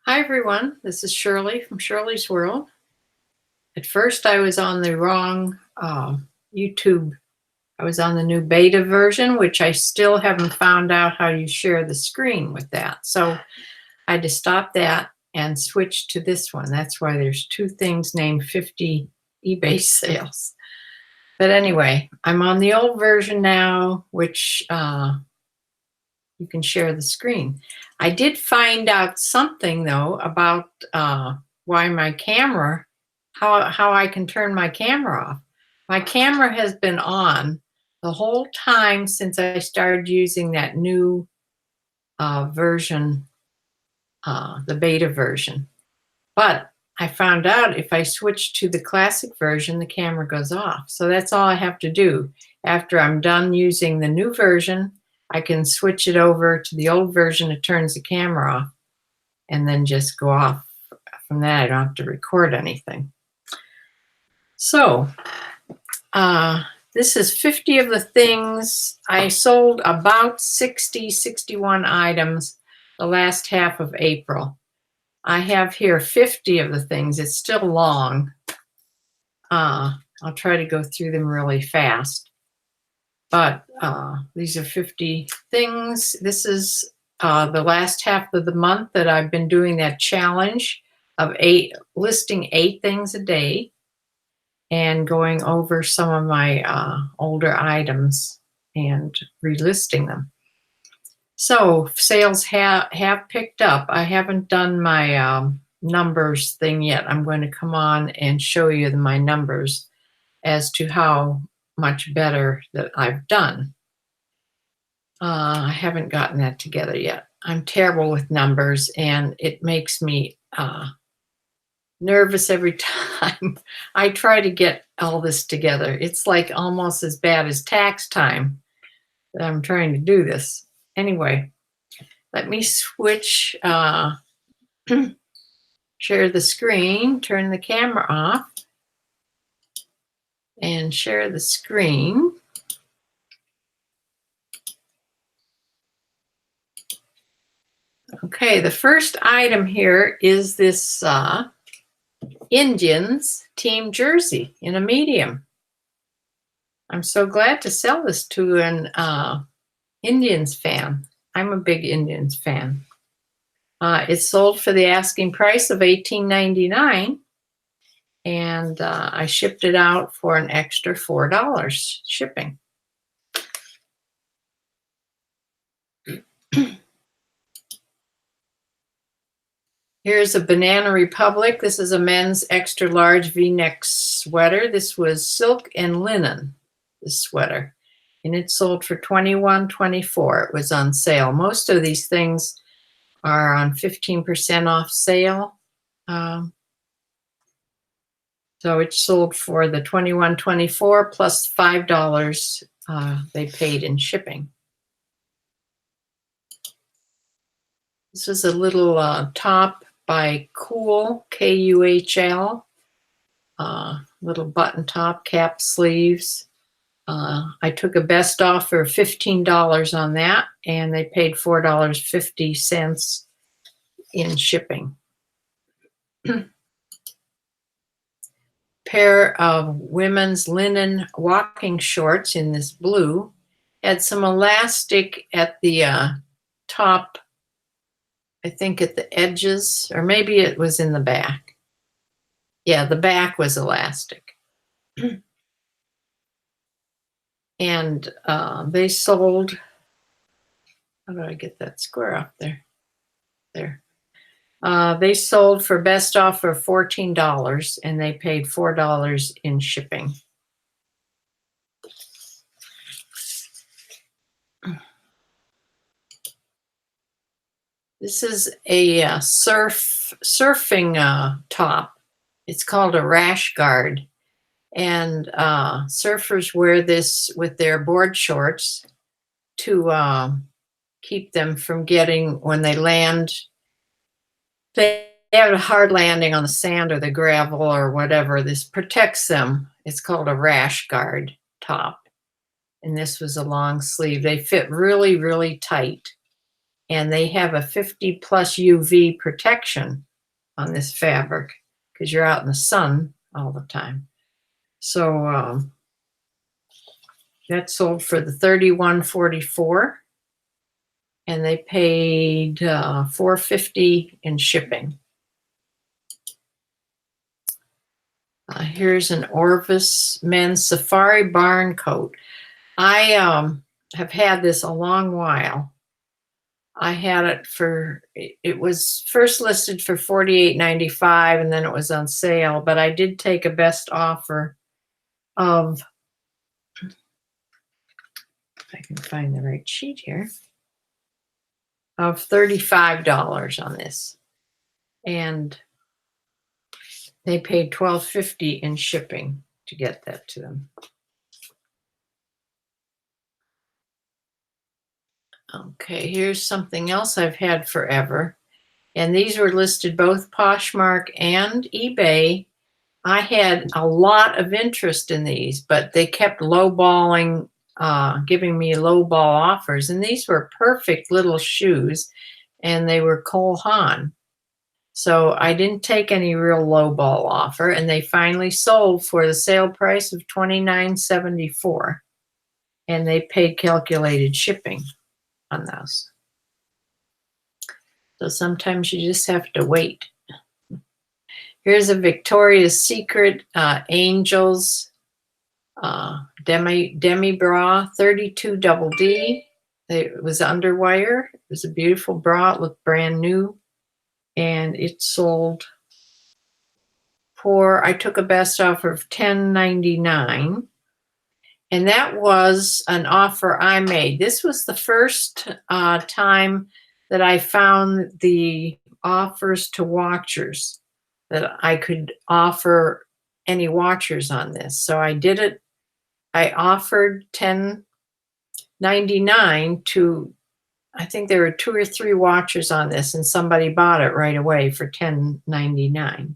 Hi everyone, this is Shirley from Shirley's World. At first I was on the wrong YouTube. I was on the new beta version, which I still haven't found out how you share the screen with that. So I had to stop that and switch to this one. That's why there's two things named 50 eBay sales. But anyway, I'm on the old version now, which you can share the screen. I did find out something though about why my camera, how I can turn my camera off. My camera has been on the whole time since I started using that new version, the beta version. But I found out if I switch to the classic version, the camera goes off. So that's all I have to do. After I'm done using the new version, I can switch it over to the old version. It turns the camera off and then just go off. From that, I don't have to record anything. So this is 50 of the things. I sold about 61 items the last half of April. I have here 50 of the things. It's still long. I'll try to go through them really fast. But these are 50 things. This is the last half of the month that I've been doing that challenge of listing 8 things a day and going over some of my older items and relisting them. So sales have picked up. I haven't done my numbers thing yet. I'm going to come on and show you my numbers as to how much better that I've done. I haven't gotten that together yet. I'm terrible with numbers and it makes me nervous every time I try to get all this together. It's like almost as bad as tax time that I'm trying to do this. Anyway, let me switch, share the screen, turn the camera off, and share the screen. Okay, the first item here is this Indians team jersey in a medium. I'm so glad to sell this to an Indians fan. I'm a big Indians fan. It's sold for the asking price of $18.99, and I shipped it out for an extra $4 shipping. Here's a Banana Republic. This is a men's extra large V-neck sweater. This was silk and linen, this sweater. And it sold for $21.24. It was on sale. Most of these things are on 15% off sale. So it sold for the $21.24 plus $5 they paid in shipping. This is a little top by Cool, K-U-H-L. Little button top, cap sleeves. I took a best offer of $15 on that, and they paid $4.50 in shipping. Pair of women's linen walking shorts in this blue. Had some elastic at the top, I think at the edges, or maybe it was in the back. Yeah, the back was elastic. And they sold, how do I get that square up there? There. They sold for best offer $14, and they paid $4 in shipping. This is a surfing top. It's called a rash guard. And surfers wear this with their board shorts to keep them from getting, when they land, they have a hard landing on the sand or the gravel or whatever. This protects them. It's called a rash guard top. And this was a long sleeve. They fit really, really tight. and they have a 50+ UV protection on this fabric because you're out in the sun all the time. So that sold for the $31.44, and they paid $4.50 in shipping. Here's an Orvis men's safari barn coat. I have had this a long while. I had it for, it was first listed for $48.95, and then it was on sale, but I did take a best offer of, if I can find the right sheet here, of $35 on this. And they paid $12.50 in shipping to get that to them. Okay, here's something else I've had forever. And these were listed both Poshmark and eBay. I had a lot of interest in these, but they kept lowballing, giving me lowball offers. And these were perfect little shoes, and they were Cole Haan. So I didn't take any real lowball offer, and they finally sold for the sale price of $29.74. And they paid calculated shipping on those. So sometimes you just have to wait. Here's a Victoria's Secret Angels demi bra, 32 double D. It was underwire. It was a beautiful bra. It looked brand new, and it sold for, I took a best offer of $10.99. And that was an offer I made. This was the first time that I found the offers to watchers, that I could offer any watchers on this. So I did it. I offered $10.99 to, I think there were 2 or 3 watchers on this, and somebody bought it right away for $10.99.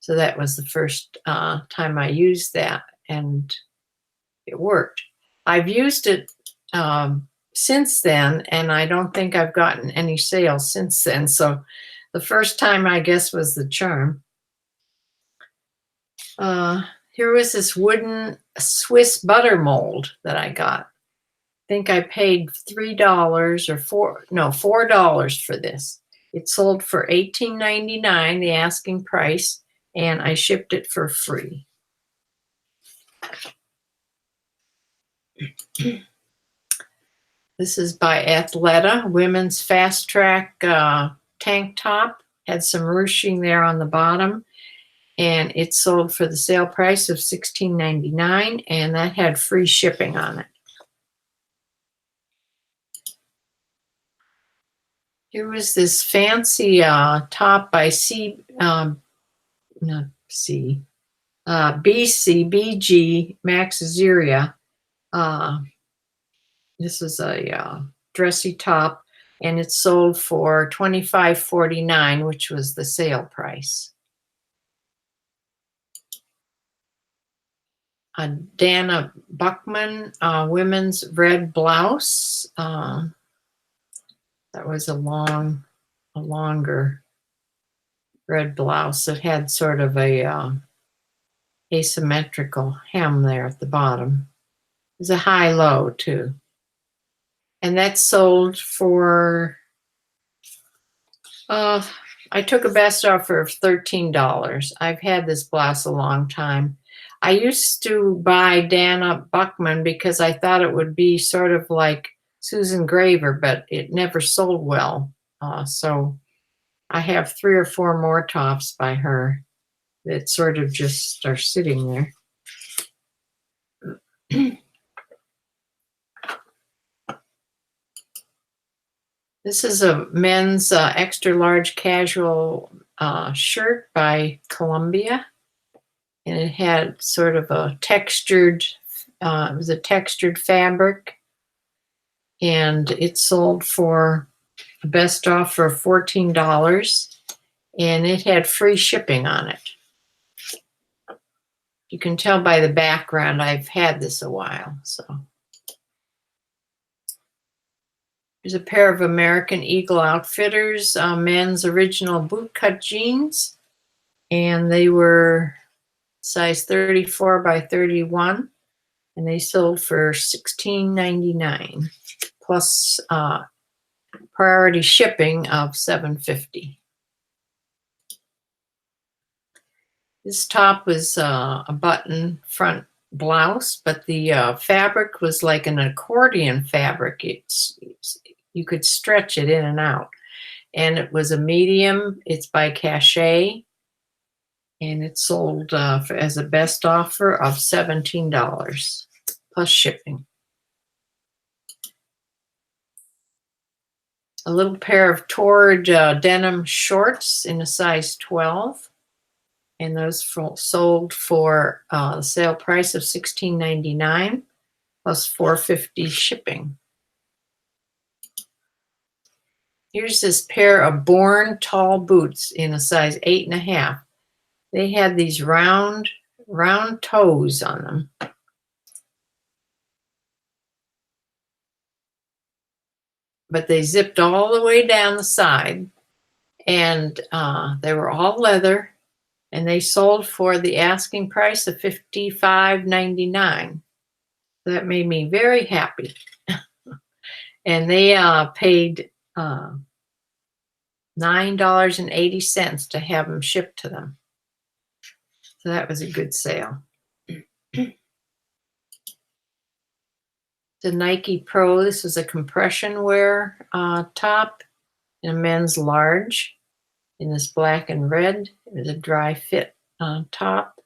So that was the first time I used that, and it worked. I've used it since then, and I don't think I've gotten any sales since then. So the first time, I guess, was the charm. Here was this wooden Swiss butter mold that I got. I think I paid $3 or $4 for this. It sold for $18.99, the asking price, and I shipped it for free. This is by Athleta, women's fast track tank top. Had some ruching there on the bottom, and it sold for the sale price of $16.99, and that had free shipping on it. Here was this fancy top by BG Max Azeria. This is a dressy top, and it sold for $25.49, which was the sale price. Dana Buchman women's red blouse. That was a longer red blouse. It had sort of a asymmetrical hem there at the bottom. It was a high-low too. And that sold for, I took a best offer of $13. I've had this blouse a long time. I used to buy Dana Buchman because I thought it would be sort of like Susan Graver, but it never sold well. So I have 3 or 4 more tops by her that sort of just are sitting there. This is a men's extra large casual shirt by Columbia. And it had sort of a textured, it was a textured fabric. And it sold for a best offer of $14. And it had free shipping on it. You can tell by the background I've had this a while. So Here's a pair of American Eagle Outfitters men's original bootcut jeans, and they were size 34 by 31, and they sold for $16.99 plus priority shipping of $7.50. This top was a button front blouse, but the fabric was like an accordion fabric. You could stretch it in and out. And it was a medium. It's by Cachet. And it sold as a best offer of $17 plus shipping. A little pair of Torrid denim shorts in a size 12. And those sold for a sale price of $16.99 plus $4.50 shipping. Here's this pair of Born tall boots in a size 8.5. They had these round toes on them. But they zipped all the way down the side, and they were all leather. And they sold for the asking price of $55.99. That made me very happy. And they paid $9.80 to have them shipped to them. So that was a good sale. The Nike Pro, this was a compression wear top in a men's large. In this black and red. It was a dry fit top.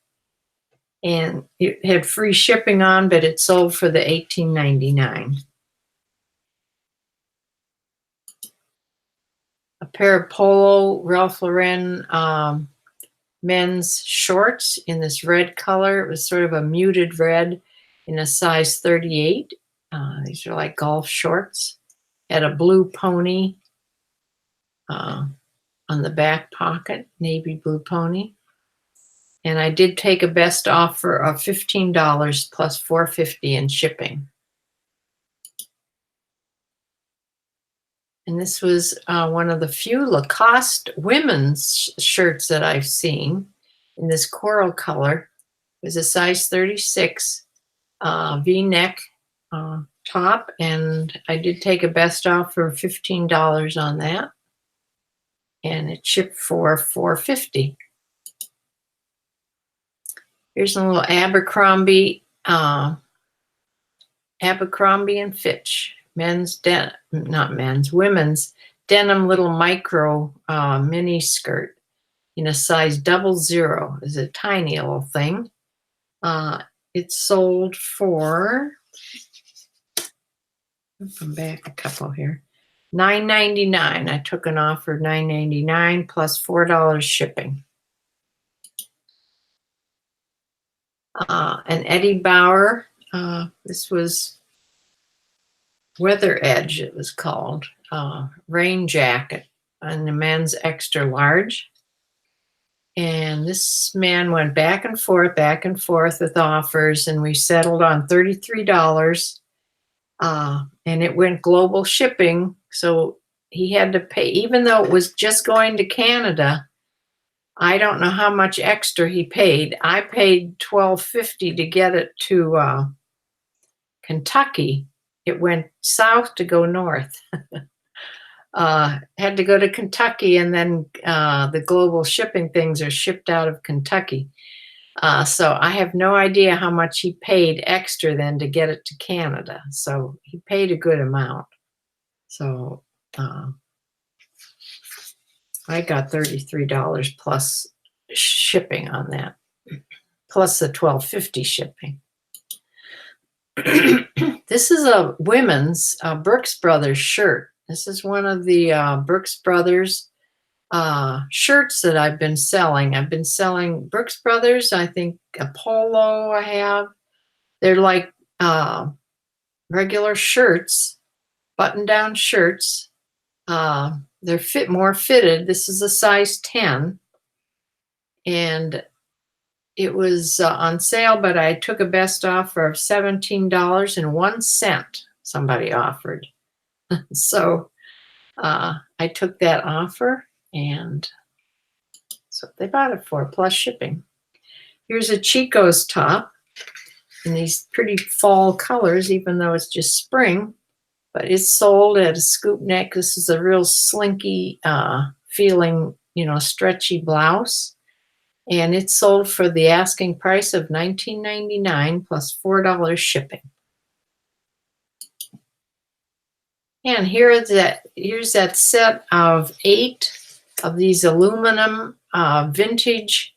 And it had free shipping on, but it sold for the $18.99. A pair of Polo Ralph Lauren men's shorts in this red color. It was sort of a muted red in a size 38. These are like golf shorts. Had a blue pony on the back pocket, navy blue pony. And I did take a best offer of $15 plus $4.50 in shipping. And this was one of the few Lacoste women's shirts that I've seen in this coral color. It was a size 36 V-neck top, and I did take a best offer of $15 on that. And it shipped for $4.50. Here's a little Abercrombie and Fitch women's denim little micro mini skirt in a size 00. It's a tiny little thing. It sold for, come back a couple here, $9.99. I took an offer of $9.99 plus $4 shipping. An Eddie Bauer. This was Weather Edge, it was called. Rain jacket on the men's extra large. And this man went back and forth with offers, and we settled on $33. And it went global shipping, so he had to pay, even though it was just going to Canada. I don't know how much extra he paid. I paid $12.50 to get it to Kentucky. It went south to go north. Had to go to Kentucky, and then the global shipping things are shipped out of Kentucky. So I have no idea how much he paid extra then to get it to Canada. So he paid a good amount. So I got $33 plus shipping on that, plus the $12.50 shipping. This is a women's Brooks Brothers shirt. This is one of the Brooks Brothers shirts that I've been selling. I've been selling Brooks Brothers, I think a polo I have. They're like regular shirts, button-down shirts. They're more fitted. This is a size 10. And it was on sale, but I took a best offer of $17.01. Somebody offered. So I took that offer, and so they bought it for plus shipping. Here's a Chico's top in these pretty fall colors, even though it's just spring, but it's sold at a scoop neck. This is a real slinky feeling, stretchy blouse. And it's sold for the asking price of $19.99 plus $4 shipping. And here's that set of 8 of these aluminum vintage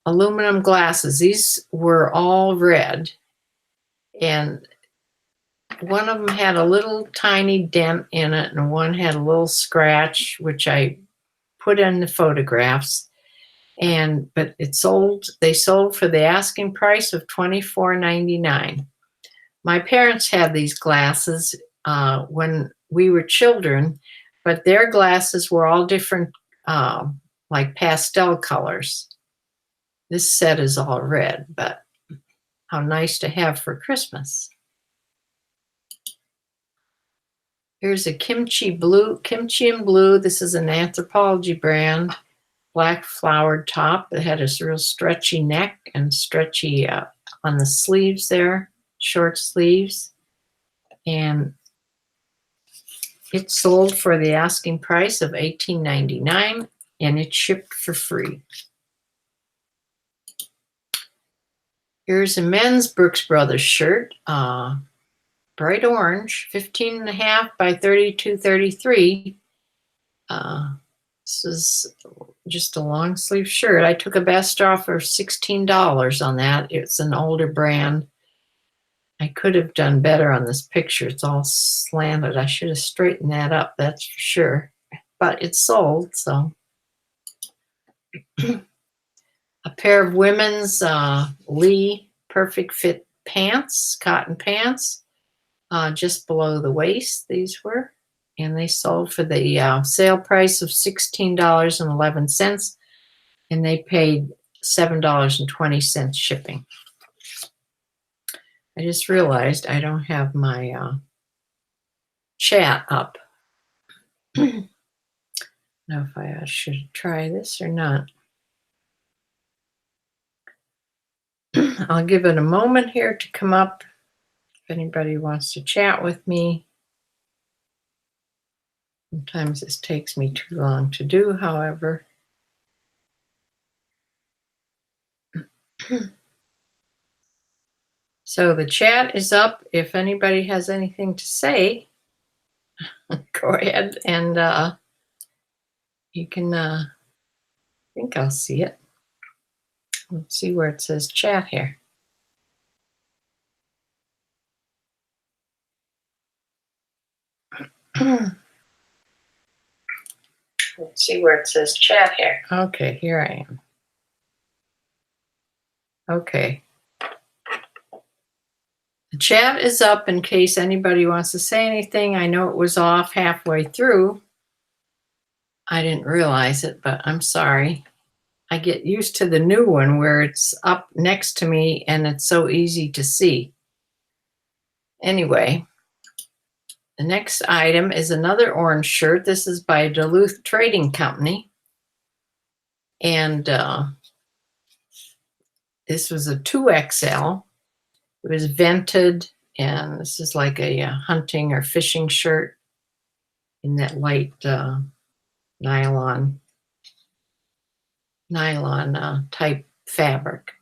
aluminum glasses. These were all red, and one of them had a little tiny dent in it, and one had a little scratch, which I put in the photographs. But they sold for the asking price of $24.99. My parents had these glasses when we were children, but their glasses were all different, like pastel colors. This set is all red, but how nice to have for Christmas. Here's a kimchi and blue. This is an Anthropologie brand, black flowered top. It had a real stretchy neck and stretchy on the sleeves there, short sleeves. And it sold for the asking price of $18.99, and it shipped for free. Here's a men's Brooks Brothers shirt, bright orange, 15.5 by 32-33. This is just a long sleeve shirt. I took a best offer of $16 on that. It's an older brand. I could have done better on this picture. It's all slanted. I should have straightened that up, that's for sure. But it's sold, so. A pair of women's Lee Perfect Fit pants, cotton pants, just below the waist, these were. And they sold for the sale price of $16.11, and they paid $7.20 shipping. I just realized I don't have my chat up. Now if I should try this or not. I'll give it a moment here to come up if anybody wants to chat with me. Sometimes this takes me too long to do, however. So the chat is up. If anybody has anything to say, go ahead and you can, I think I'll see it. Let's see where it says chat here. Let's see where it says chat here. Okay, here I am. Okay. The chat is up in case anybody wants to say anything. I know it was off halfway through. I didn't realize it, but I'm sorry. I get used to the new one where it's up next to me and it's so easy to see. Anyway, the next item is another orange shirt. This is by Duluth Trading Company. And this was a 2XL. It was vented, and this is like a hunting or fishing shirt in that light nylon type fabric.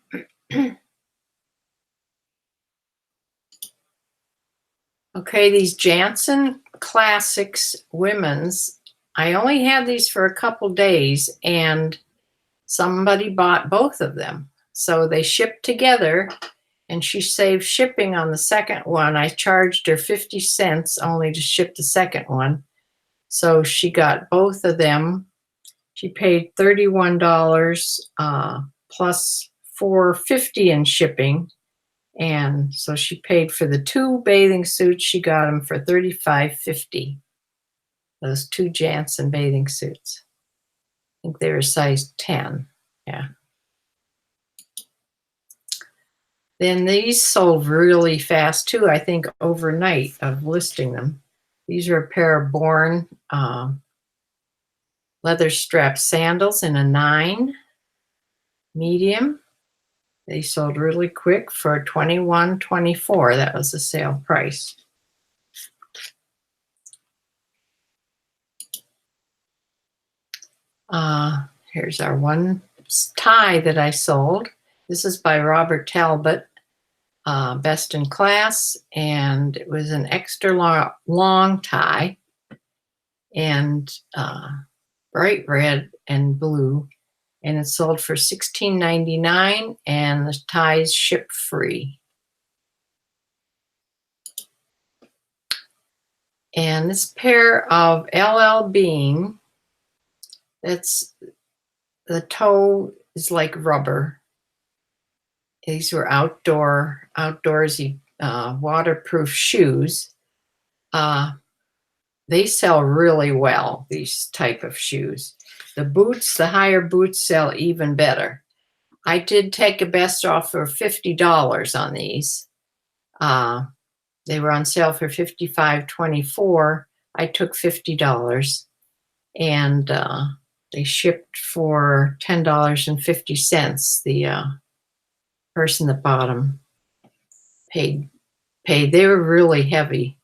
Okay, these Jansen Classics women's, I only had these for a couple days, and somebody bought both of them. So they shipped together, and she saved shipping on the second one. I charged her 50 cents only to ship the second one. So she got both of them. She paid $31 plus $4.50 in shipping. And so she paid for the 2 bathing suits. She got them for $35.50. Those 2 Jansen bathing suits. I think they were size 10. Yeah. Then these sold really fast too, I think overnight of listing them. These are a pair of Born leather strap sandals in a 9 medium. They sold really quick for $21.24. That was the sale price. Here's our one tie that I sold. This is by Robert Talbot, Best in Class, and it was an extra long tie, and bright red and blue, and it sold for $16.99, and the ties ship free. And this pair of LL Bean, that's the toe is like rubber. These were outdoorsy waterproof shoes. They sell really well, these type of shoes. The boots, the higher boots sell even better. I did take a best offer of $50 on these. They were on sale for $55.24. I took $50, and they shipped for $10.50. The person that bought them paid. They were really heavy.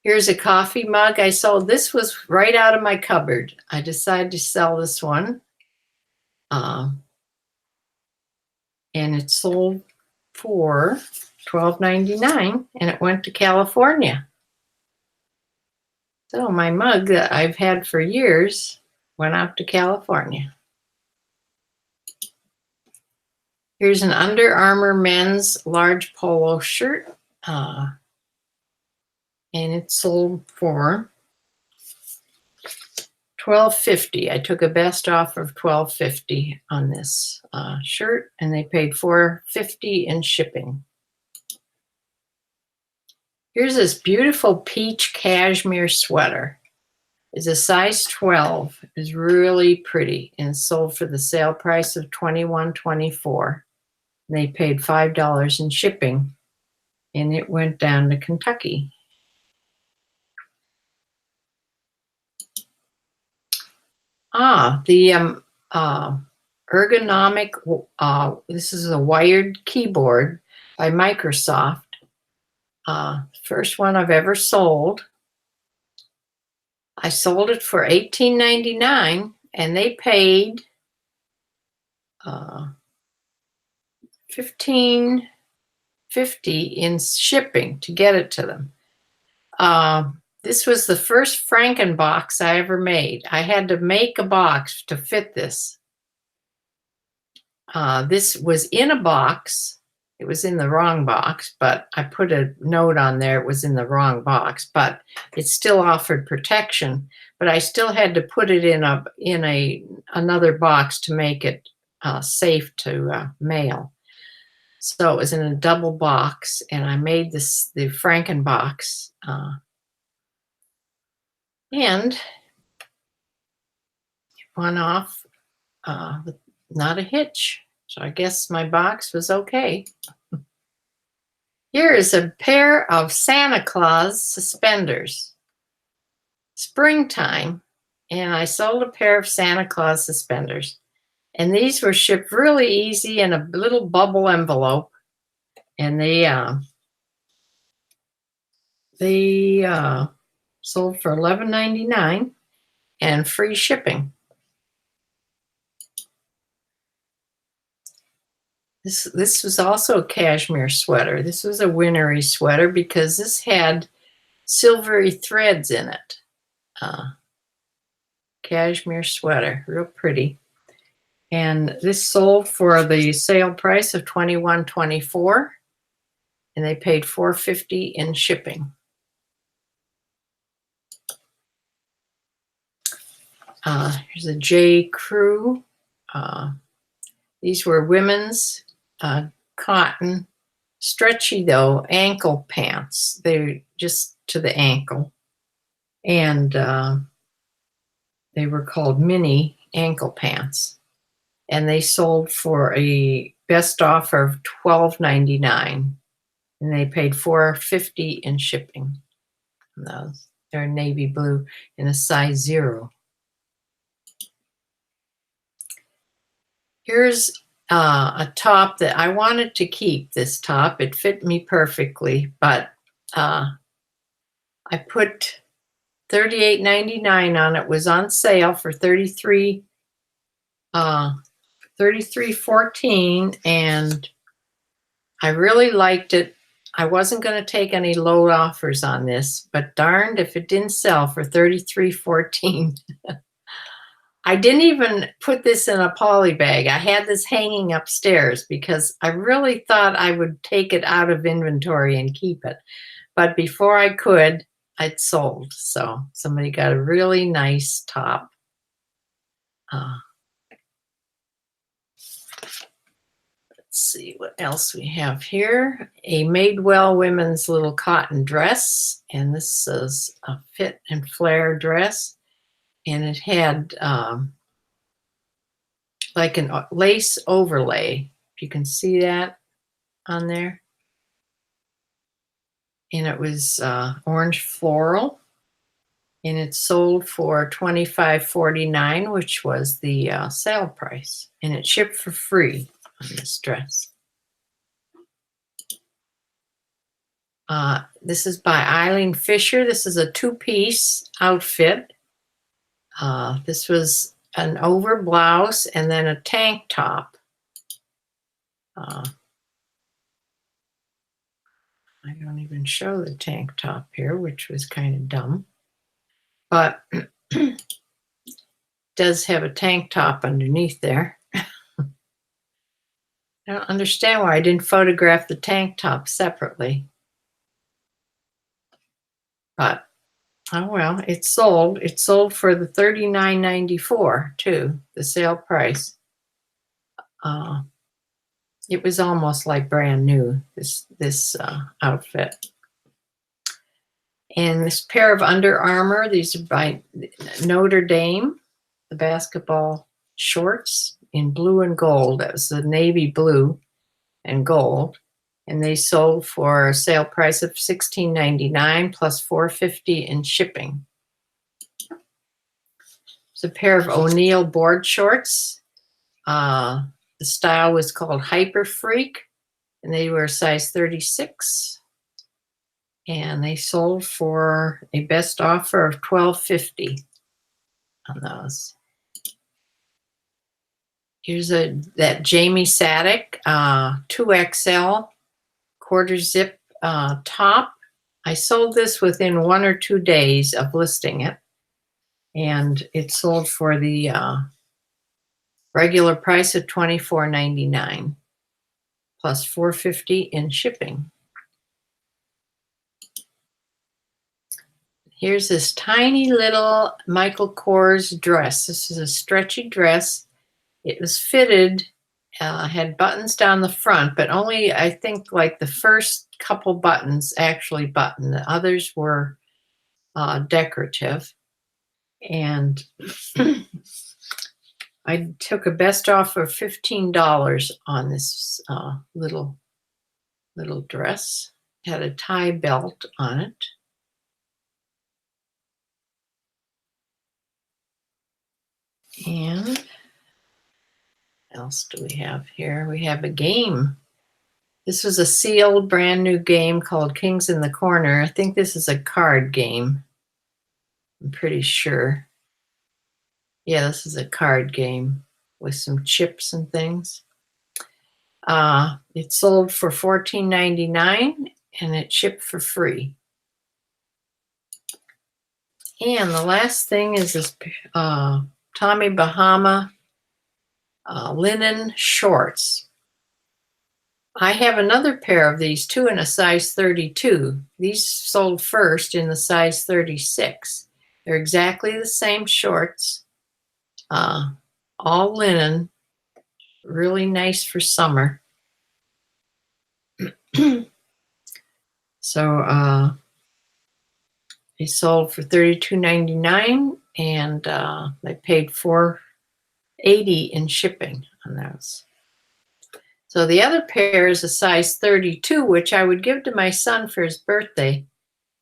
Here's a coffee mug I sold. This was right out of my cupboard. I decided to sell this one. And it sold for $12.99, and it went to California. So my mug that I've had for years went out to California. Here's an Under Armour men's large polo shirt, and it sold for $12.50. I took a best offer of $12.50 on this shirt, and they paid $4.50 in shipping. Here's this beautiful peach cashmere sweater. It's a size 12. It's really pretty, and sold for the sale price of $21.24. They paid $5 in shipping, and it went down to Kentucky. The ergonomic, this is a wired keyboard by Microsoft. First one I've ever sold. I sold it for $18.99, and they paid $15.50 in shipping to get it to them. This was the first Frankenbox I ever made. I had to make a box to fit this. This was in a box. It was in the wrong box, but I put a note on there. It was in the wrong box, but it still offered protection. But I still had to put it in another box to make it safe to mail. So it was in a double box, and I made the Frankenbox, and it went off with not a hitch. So I guess my box was okay. Here is a pair of Santa Claus suspenders. Springtime, and I sold a pair of Santa Claus suspenders. And these were shipped really easy in a little bubble envelope. And they sold for $11.99 and free shipping. This was also a cashmere sweater. This was a wintry sweater because this had silvery threads in it. Cashmere sweater, real pretty. And this sold for the sale price of $21.24, and they paid $4.50 in shipping. Here's a J. Crew. These were women's cotton, stretchy though, ankle pants. They're just to the ankle. And they were called mini ankle pants. And they sold for a best offer of $12.99, and they paid $4.50 in shipping. And those, they're navy blue in a size 0. Here's a top that I wanted to keep. This top, it fit me perfectly, but I put $38.99 on it. It was on sale for $33.14, and I really liked it. I wasn't going to take any low offers on this, but darned if it didn't sell for $33.14. I didn't even put this in a poly bag. I had this hanging upstairs because I really thought I would take it out of inventory and keep it. But before I could, I'd sold. So somebody got a really nice top. Let's see what else we have here. A Madewell women's little cotton dress. And this is a fit and flare dress. And it had like a lace overlay. If you can see that on there. And it was orange floral. And it sold for $25.49, which was the sale price. And it shipped for free on this dress. This is by Eileen Fisher. This is a 2-piece outfit. This was an over blouse and then a tank top. I don't even show the tank top here, which was kind of dumb. But does have a tank top underneath there. I don't understand why I didn't photograph the tank top separately. But, oh well, it sold. It sold for the $39.94 too, the sale price. It was almost like brand new, this outfit. And this pair of Under Armour, these are by Notre Dame, the basketball shorts in blue and gold. That was the navy blue and gold. And they sold for a sale price of $16.99 plus $4.50 in shipping. It's a pair of O'Neill board shorts. The style was called Hyper Freak, and they were size 36. And they sold for a best offer of $12.50 on those. Here's that Jamie Sadek 2XL quarter zip top. I sold this within 1 or 2 days of listing it, and it sold for the regular price of $24.99 plus $4.50 in shipping. Here's this tiny little Michael Kors dress. This is a stretchy dress. It was fitted, had buttons down the front, but only, I think, like the first couple buttons actually buttoned. The others were decorative. And I took a best offer of $15 on this little dress. It had a tie belt on it. And what else do we have here? We have a game. This was a sealed brand new game called Kings in the Corner. I think this is a card game. I'm pretty sure. Yeah, this is a card game with some chips and things. It sold for $14.99 and it shipped for free. And the last thing is this Tommy Bahama linen shorts. I have another pair of these too in a size 32. These sold first in the size 36. They're exactly the same shorts, all linen, really nice for summer. So they sold for $32.99 and they paid $4.80 in shipping on those. So the other pair is a size 32, which I would give to my son for his birthday.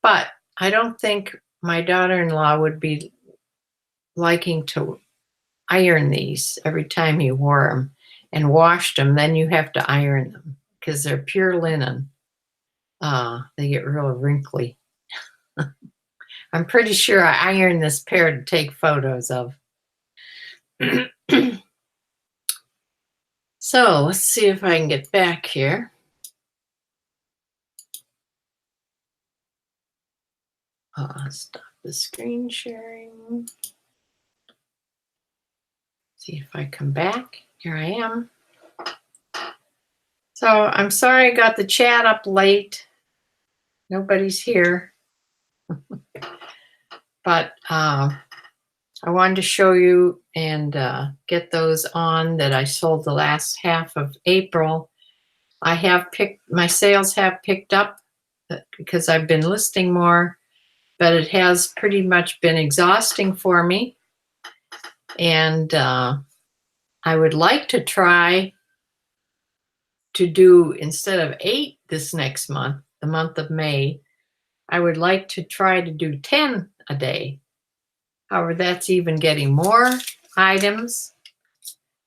But I don't think my daughter-in-law would be liking to iron these every time he wore them and washed them. Then you have to iron them because they're pure linen. They get real wrinkly. I'm pretty sure I ironed this pair to take photos of. So let's see if I can get back here. Stop the screen sharing. See if I come back. Here I am. So I'm sorry I got the chat up late. Nobody's here. But I wanted to show you and get those on that I sold the last half of April. My sales have picked up because I've been listing more, but it has pretty much been exhausting for me. And I would like to try to do, instead of 8 this next month, the month of May, I would like to try to do 10 a day. However, that's even getting more items.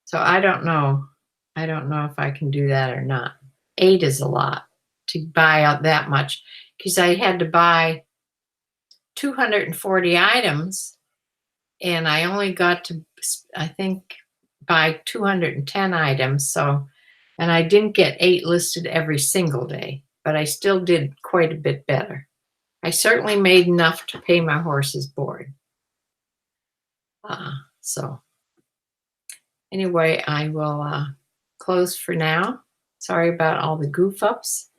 So I don't know. I don't know if I can do that or not. 8 is a lot to buy out that much because I had to buy 240 items and I only got to, I think, buy 210 items. So, and I didn't get 8 listed every single day, but I still did quite a bit better. I certainly made enough to pay my horse's board. So anyway, I will close for now. Sorry about all the goof ups.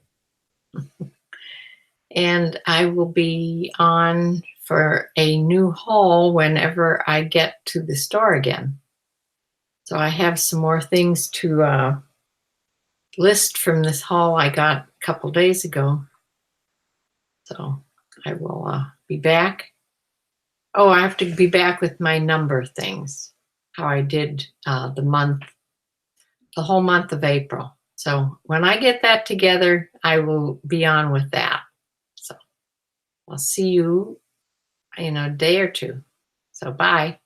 And I will be on for a new haul whenever I get to the store again. So I have some more things to list from this haul I got a couple days ago. So I will be back. Oh, I have to be back with my number things, how I did the whole month of April. So when I get that together, I will be on with that. So I'll see you in a day or two. So bye.